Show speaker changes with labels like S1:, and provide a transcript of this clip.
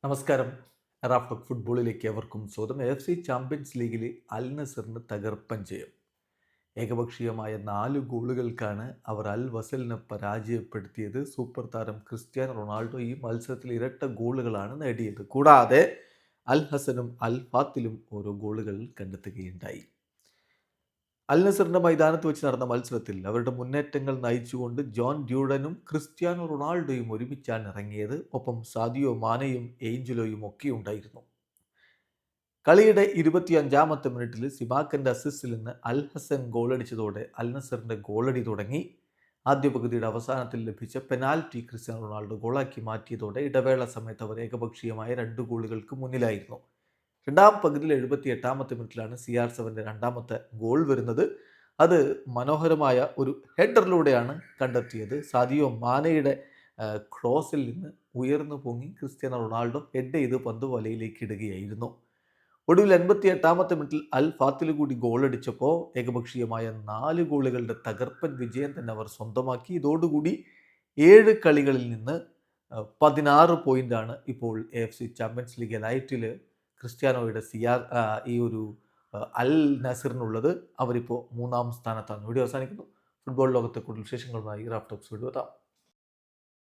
S1: നമസ്കാരം. റാഫ്റ്റോക്ക് ഫുട്ബോളിലേക്ക് അവർക്കും സ്വാഗതം. AFC ചാമ്പ്യൻസ് ലീഗിൽ അൽ നസറിന് തകർപ്പൻ ജയം. ഏകപക്ഷീയമായ 4 ഗോളുകൾക്കാണ് അവർ അൽ വസലിനെ പരാജയപ്പെടുത്തിയത്. സൂപ്പർ താരം ക്രിസ്ത്യാനോ റൊണാൾഡോ ഈ മത്സരത്തിൽ ഇരട്ട ഗോളുകളാണ് നേടിയത്. കൂടാതെ അൽ ഹസനും അൽ ഫാത്തിലും ഓരോ ഗോളുകൾ കണ്ടെത്തുകയുണ്ടായി. അൽ നസറിന്റെ മൈതാനത്ത് വെച്ച് നടന്ന മത്സരത്തിൽ അവരുടെ മുന്നേറ്റങ്ങൾ നയിച്ചുകൊണ്ട് ജോൺ ഡ്യൂഡനും ക്രിസ്ത്യാനോ റൊണാൾഡോയും ഒരുമിച്ചാണ് ഇറങ്ങിയത്. ഒപ്പം സാദിയോ മാനയും ഏഞ്ചലോയും ഒക്കെ ഉണ്ടായിരുന്നു. കളിയുടെ 25-ാമത്തെ മിനിറ്റിൽ സിബാക്കൻ്റെ അസിസ്റ്റിൽ നിന്ന് അൽ ഹസൻ ഗോളടിച്ചതോടെ അൽ നസറിന്റെ ഗോളടി തുടങ്ങി. ആദ്യ പകുതിയുടെ അവസാനത്തിൽ ലഭിച്ച പെനാൽറ്റി ക്രിസ്ത്യാനോ റൊണാൾഡോ ഗോളാക്കി മാറ്റിയതോടെ ഇടവേള സമയത്ത് അവർ ഏകപക്ഷീയമായ 2 ഗോളുകൾക്ക് മുന്നിലായിരുന്നു. രണ്ടാം പകുതിയിൽ 78-ാമത്തെ മിനിറ്റിലാണ് CR7ൻ്റെ രണ്ടാമത്തെ ഗോൾ വരുന്നത്. അത് മനോഹരമായ ഒരു ഹെഡറിലൂടെയാണ് കണ്ടെത്തിയത്. സാദിയോ മാനയുടെ ക്രോസിൽ നിന്ന് ഉയർന്നു പൊങ്ങി ക്രിസ്ത്യാനോ റൊണാൾഡോ ഹെഡ് ചെയ്ത് പന്ത് വലയിലേക്ക് ഇടുകയായിരുന്നു. ഒടുവിൽ 88-ാമത്തെ മിനിറ്റിൽ അൽ ഫാത്തിൽ കൂടി ഗോളടിച്ചപ്പോൾ ഏകപക്ഷീയമായ 4 ഗോളുകളുടെ തകർപ്പൻ വിജയം തന്നെ അവർ സ്വന്തമാക്കി. ഇതോടുകൂടി 7 കളികളിൽ നിന്ന് 16 പോയിൻ്റാണ് ഇപ്പോൾ AFC ചാമ്പ്യൻസ് ലീഗ് എലൈറ്റിൽ ക്രിസ്ത്യാനോയുടെ ഈ ഒരു അൽ നസറിനുള്ളത്. അവരിപ്പോൾ 3-ാം സ്ഥാനത്താണ്. വീഡിയോ അവസാനിക്കുന്നു. ഫുട്ബോൾ ലോകത്തെ കൂടുതൽ വിശേഷങ്ങളുമായി റാഫ്റ്റോക്സ് വീഡിയോ എത്താം.